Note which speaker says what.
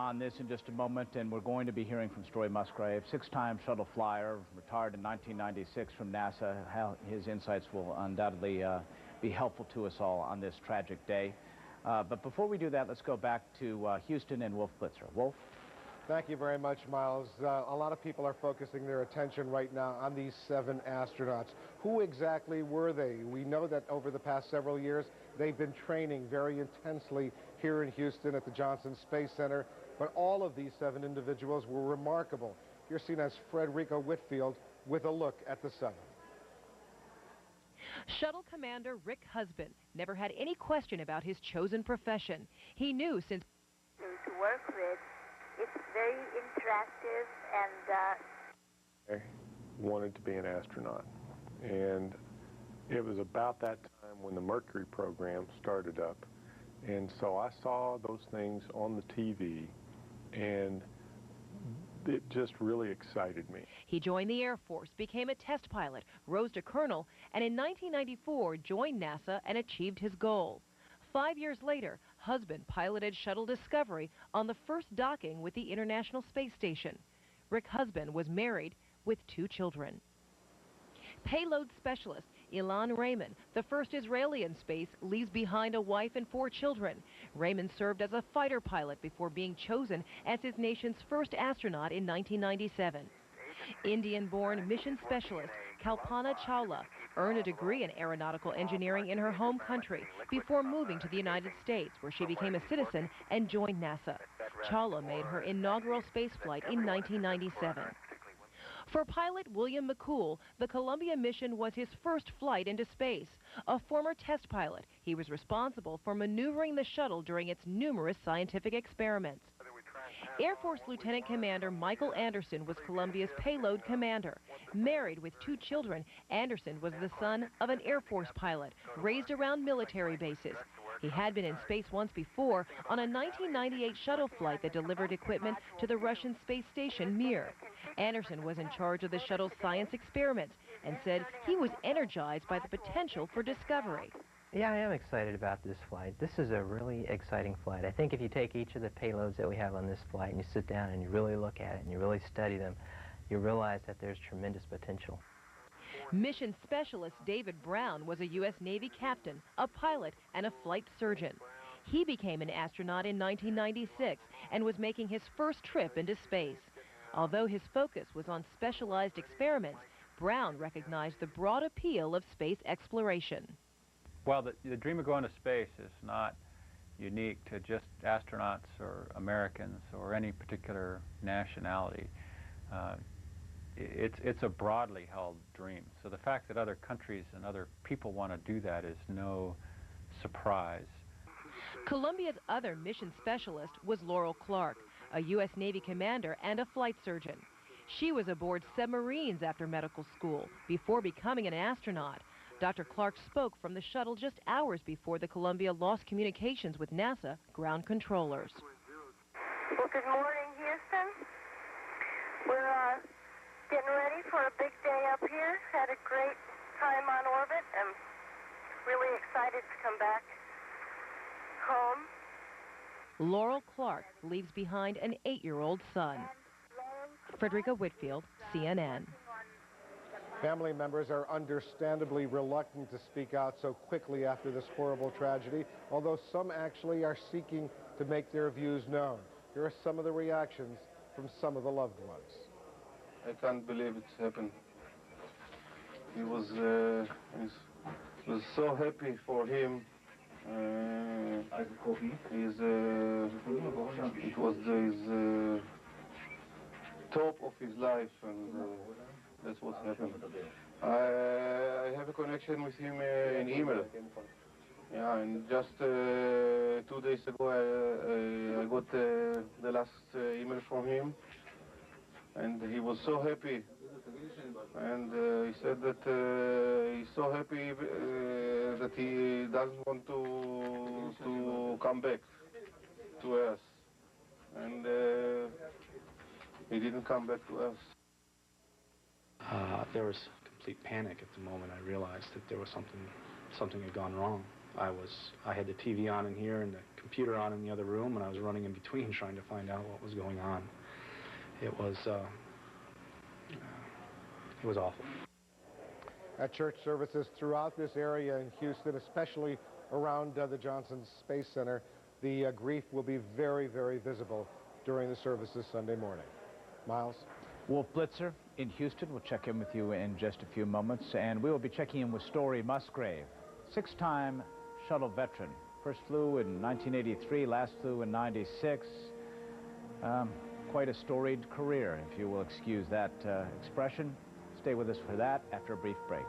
Speaker 1: on this in just a moment, and we're going to be hearing from Story Musgrave, six-time shuttle flyer, retired in 1996 from NASA. How his insights will undoubtedly be helpful to us all on this tragic day. But before we do that, let's go back to Houston and Wolf Blitzer. Wolf?
Speaker 2: Thank you very much, Miles. A lot of people are focusing their attention right now on these 7 astronauts. Who exactly were they? We know that over the past several years, they've been training very intensely here in Houston at the Johnson Space Center, but all of these 7 individuals were remarkable. You're seen as Frederica Whitfield with a look at the 7.
Speaker 3: Shuttle Commander Rick Husband never had any question about his chosen profession. He knew since
Speaker 4: to work with, it's very interactive, and
Speaker 5: I wanted to be an astronaut, and it was about that time when the Mercury program started up, and so I saw those things on the TV, and it just really excited me.
Speaker 3: He joined the Air Force, became a test pilot, rose to colonel, and in 1994 joined NASA and achieved his goal. 5 years later, Husband piloted Shuttle Discovery on the first docking with the International Space Station. Rick Husband was married with 2 children. Payload specialist Ilan Ramon, the first Israeli in space, leaves behind a wife and 4 children. Ramon served as a fighter pilot before being chosen as his nation's first astronaut in 1997. Indian-born mission specialist Kalpana Chawla earned a degree in aeronautical engineering in her home country before moving to the United States, where she became a citizen and joined NASA. Chawla made her inaugural spaceflight in 1997. For pilot William McCool, the Columbia mission was his first flight into space. A former test pilot, he was responsible for maneuvering the shuttle during its numerous scientific experiments. Air Force Lieutenant Commander Michael Anderson was Columbia's payload commander. Married with 2 children, Anderson was the son of an Air Force pilot, raised around military bases. He had been in space once before on a 1998 shuttle flight that delivered equipment to the Russian space station Mir. Anderson was in charge of the shuttle's science experiments and said he was energized by the potential for discovery.
Speaker 6: Yeah, I am excited about this flight. This is a really exciting flight. I think if you take each of the payloads that we have on this flight and you sit down and you really look at it and you really study them, you realize that there's tremendous potential.
Speaker 3: Mission specialist David Brown was a U.S. Navy captain, a pilot, and a flight surgeon. He became an astronaut in 1996 and was making his first trip into space. Although his focus was on specialized experiments, Brown recognized the broad appeal of space exploration.
Speaker 7: Well, the dream of going to space is not unique to just astronauts or Americans or any particular nationality. It's a broadly held dream. So the fact that other countries and other people want to do that is no surprise.
Speaker 3: Columbia's other mission specialist was Laurel Clark, a U.S. Navy commander and a flight surgeon. She was aboard submarines after medical school before becoming an astronaut. Dr. Clark spoke from the shuttle just hours before the Columbia lost communications with NASA ground controllers.
Speaker 4: well, good morning, Houston. We're getting ready for a big day up here. Had a great time on orbit and really excited to come back home.
Speaker 3: Laurel Clark leaves behind an 8-year-old son. Frederica Whitfield, CNN.
Speaker 2: Family members are understandably reluctant to speak out so quickly after this horrible tragedy, although some actually are seeking to make their views known. Here are some of the reactions from some of the loved ones.
Speaker 8: I can't believe it's happened. He was so happy for him. It was his top of his life, and that's what happened. I have a connection with him in email. Yeah, and just 2 days ago I got the last email from him, and he was so happy. And he said that he's so happy that he doesn't want to come back to us. And he didn't come back to us.
Speaker 9: There was complete panic at the moment I realized that there was something had gone wrong. I had the TV on in here and the computer on in the other room, and I was running in between trying to find out what was going on. It was awful.
Speaker 2: At church services throughout this area in Houston, especially around the Johnson Space Center, the grief will be very, very visible during the services Sunday morning. Miles?
Speaker 1: Wolf Blitzer in Houston. We'll check in with you in just a few moments, and we will be checking in with Story Musgrave, 6-time shuttle veteran. First flew in 1983, last flew in 96. Quite a storied career, if you will excuse that expression. Stay with us for that after a brief break.